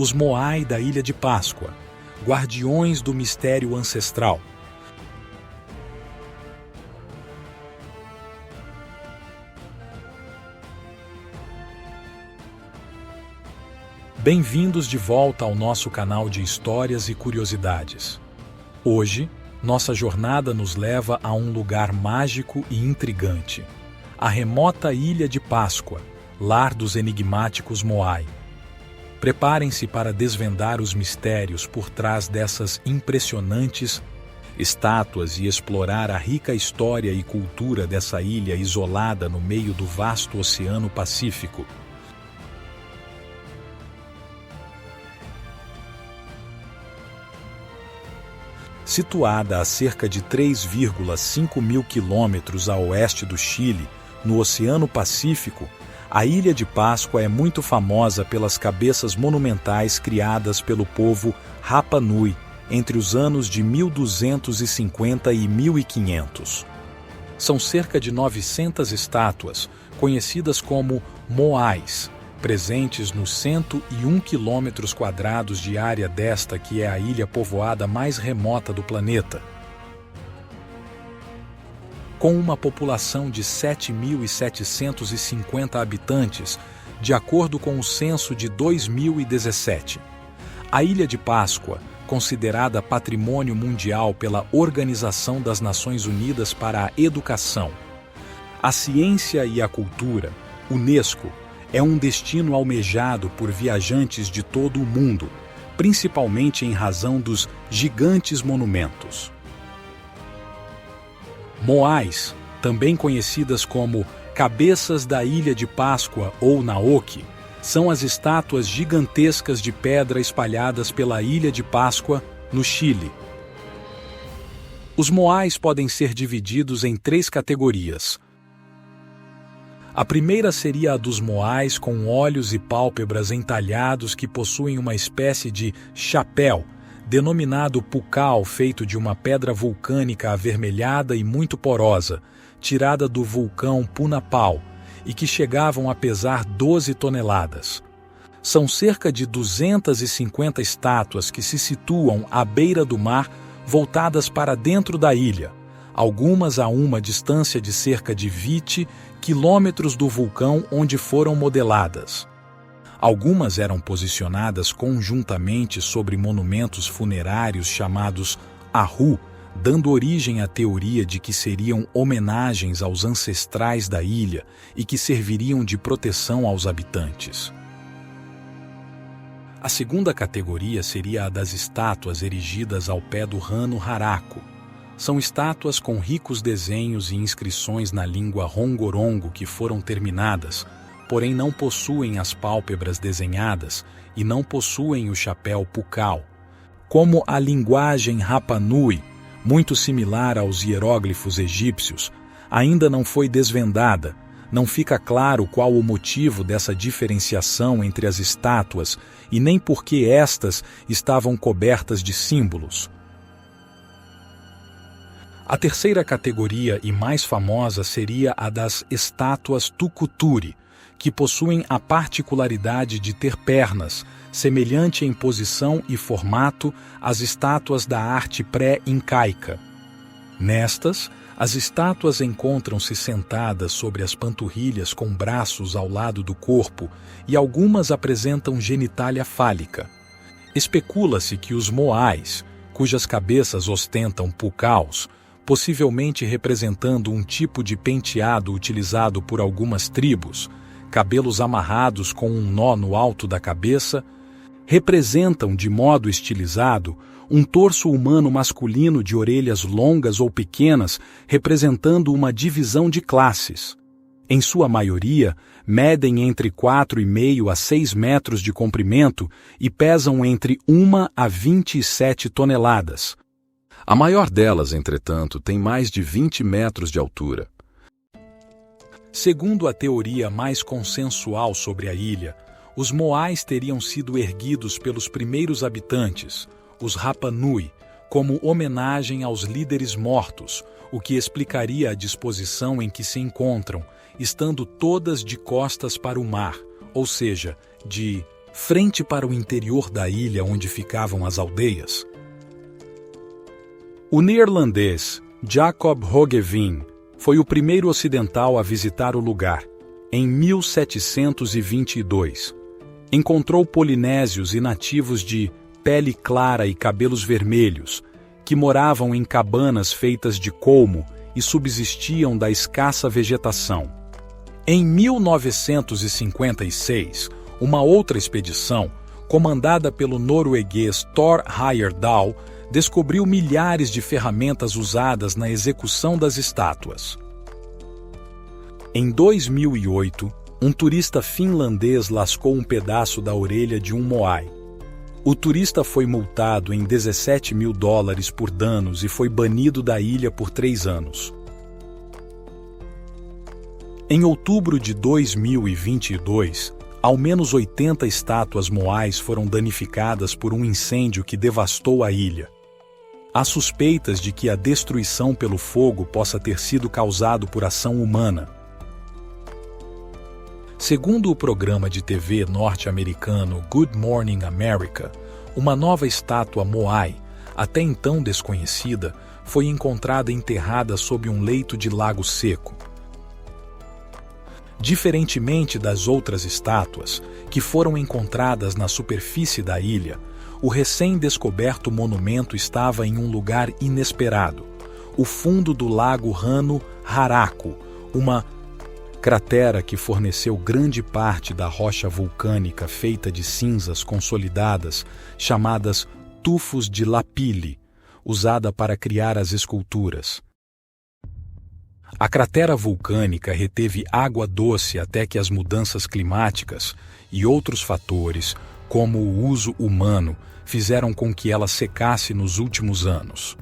os Moai da Ilha de Páscoa, guardiões do mistério ancestral. Bem-vindos de volta ao nosso canal de histórias e curiosidades. Hoje, nossa jornada nos leva a um lugar mágico e intrigante, a remota Ilha de Páscoa, lar dos enigmáticos Moai. Preparem-se para desvendar os mistérios por trás dessas impressionantes estátuas e explorar a rica história e cultura dessa ilha isolada no meio do vasto Oceano Pacífico. Situada a cerca de 3,5 mil quilômetros a oeste do Chile, no Oceano Pacífico, a Ilha de Páscoa é muito famosa pelas cabeças monumentais criadas pelo povo Rapa Nui entre os anos de 1250 e 1500. São cerca de 900 estátuas, conhecidas como Moais, presentes nos 101 quilômetros quadrados de área desta que é a ilha povoada mais remota do planeta. Com uma população de 7.750 habitantes, de acordo com o censo de 2017. A Ilha de Páscoa, considerada Patrimônio Mundial pela Organização das Nações Unidas para a Educação, a Ciência e a Cultura, UNESCO, é um destino almejado por viajantes de todo o mundo, principalmente em razão dos gigantes monumentos. Moais, também conhecidas como cabeças da Ilha de Páscoa ou Naoki, são as estátuas gigantescas de pedra espalhadas pela Ilha de Páscoa, no Chile. Os Moais podem ser divididos em 3 categorias. A primeira seria a dos Moais com olhos e pálpebras entalhados que possuem uma espécie de chapéu, denominado pucal, feito de uma pedra vulcânica avermelhada e muito porosa, tirada do vulcão Punapau, e que chegavam a pesar 12 toneladas. São cerca de 250 estátuas que se situam à beira do mar, voltadas para dentro da ilha, algumas a uma distância de cerca de 20 quilômetros do vulcão onde foram modeladas. Algumas eram posicionadas conjuntamente sobre monumentos funerários chamados Ahu, dando origem à teoria de que seriam homenagens aos ancestrais da ilha e que serviriam de proteção aos habitantes. A segunda categoria seria a das estátuas erigidas ao pé do Rano Haraku. São estátuas com ricos desenhos e inscrições na língua rongorongo que foram terminadas, porém não possuem as pálpebras desenhadas e não possuem o chapéu pucal. Como a linguagem Rapa Nui, muito similar aos hieróglifos egípcios, ainda não foi desvendada, não fica claro qual o motivo dessa diferenciação entre as estátuas e nem por que estas estavam cobertas de símbolos. A terceira categoria e mais famosa seria a das estátuas Tukuturi, que possuem a particularidade de ter pernas, semelhante em posição e formato às estátuas da arte pré-incaica. Nestas, as estátuas encontram-se sentadas sobre as panturrilhas com braços ao lado do corpo e algumas apresentam genitália fálica. Especula-se que os Moais, cujas cabeças ostentam pucals, possivelmente representando um tipo de penteado utilizado por algumas tribos, cabelos amarrados com um nó no alto da cabeça, representam de modo estilizado um torso humano masculino de orelhas longas ou pequenas, representando uma divisão de classes. Em sua maioria, medem entre 4,5 a 6 metros de comprimento e pesam entre 1 a 27 toneladas. A maior delas, entretanto, tem mais de 20 metros de altura. Segundo a teoria mais consensual sobre a ilha, os Moais teriam sido erguidos pelos primeiros habitantes, os Rapa Nui, como homenagem aos líderes mortos, o que explicaria a disposição em que se encontram, estando todas de costas para o mar, ou seja, de frente para o interior da ilha onde ficavam as aldeias. O neerlandês Jacob Roggeveen foi o primeiro ocidental a visitar o lugar, em 1722. Encontrou polinésios e nativos de pele clara e cabelos vermelhos, que moravam em cabanas feitas de colmo e subsistiam da escassa vegetação. Em 1956, uma outra expedição, comandada pelo norueguês Thor Heyerdahl, descobriu milhares de ferramentas usadas na execução das estátuas. Em 2008, um turista finlandês lascou um pedaço da orelha de um moai. O turista foi multado em $17 mil por danos e foi banido da ilha por 3 anos. Em outubro de 2022, ao menos 80 estátuas moais foram danificadas por um incêndio que devastou a ilha. Há suspeitas de que a destruição pelo fogo possa ter sido causado por ação humana. Segundo o programa de TV norte-americano Good Morning America, uma nova estátua moai, até então desconhecida, foi encontrada enterrada sob um leito de lago seco. Diferentemente das outras estátuas, que foram encontradas na superfície da ilha, o recém-descoberto monumento estava em um lugar inesperado, o fundo do lago Rano Haraku, uma cratera que forneceu grande parte da rocha vulcânica feita de cinzas consolidadas, chamadas tufos de lapilli, usada para criar as esculturas. A cratera vulcânica reteve água doce até que as mudanças climáticas e outros fatores, como o uso humano, fizeram com que ela secasse nos últimos anos.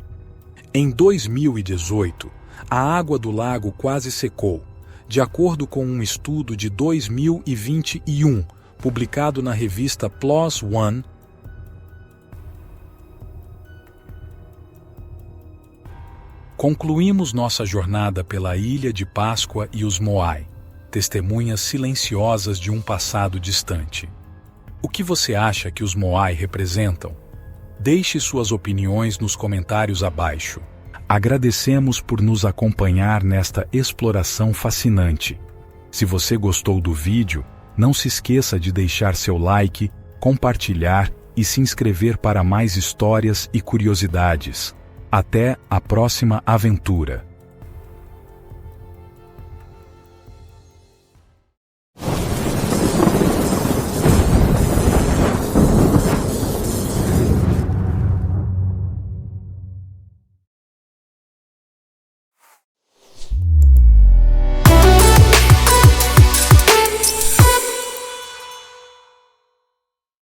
Em 2018, a água do lago quase secou, de acordo com um estudo de 2021, publicado na revista PLOS ONE. Concluímos nossa jornada pela Ilha de Páscoa e os Moai, testemunhas silenciosas de um passado distante. O que você acha que os Moai representam? Deixe suas opiniões nos comentários abaixo. Agradecemos por nos acompanhar nesta exploração fascinante. Se você gostou do vídeo, não se esqueça de deixar seu like, compartilhar e se inscrever para mais histórias e curiosidades. Até a próxima aventura!